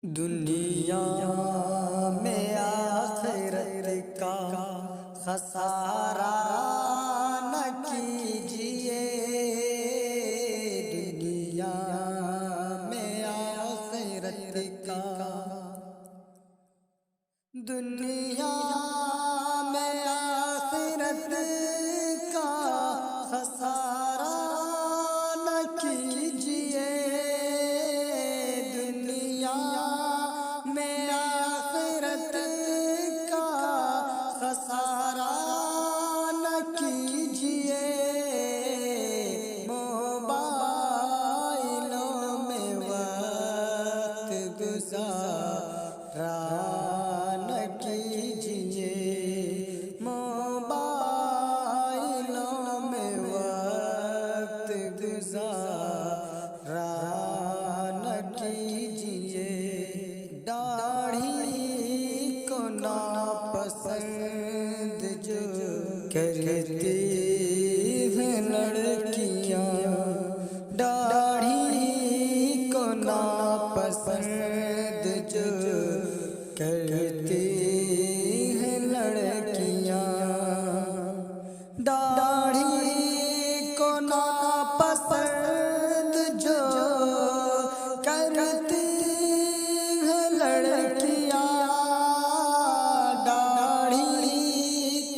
दुनिया में आखिरत का खसारा न कीजिए। दुनिया में आखिरत का, दुनिया में आखिरत का खसारा न कीजिए। दुनिया में आखिरत का खसारा न कीजिए। मोबाइलों में वक्त गुजारा न कीजिए। मोबाइलों में वक्त गुजारा न कीजिए। दाढ़ी को नापसंद जो करती हैं लड़कियां, दाढ़ी को नापसंद जो करती हैं लड़कियां, दाढ़ी को नापसंद जो करती हैं लड़कियां, दाढ़ी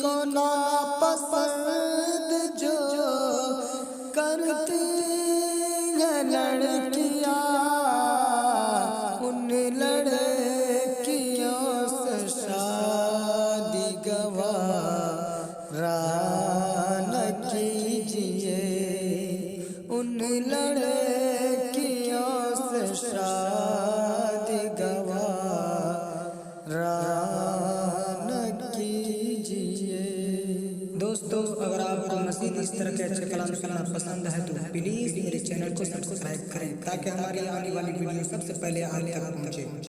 को नापसंद जो करती हैं लड़कियां, उन लड़कियों से शादी गवारा न कीजिए। उन लड़कियों से शादी गवारा न कीजिए। दोस्तों, अगर आपको मज़ीद इस तरह के अच्छे कलाम सुनना पसंद है तो प्लीज़ मेरे चैनल को सब्सक्राइब करें ताकि हमारी आने वाली वीडियो सबसे पहले आप तक पहुँचे।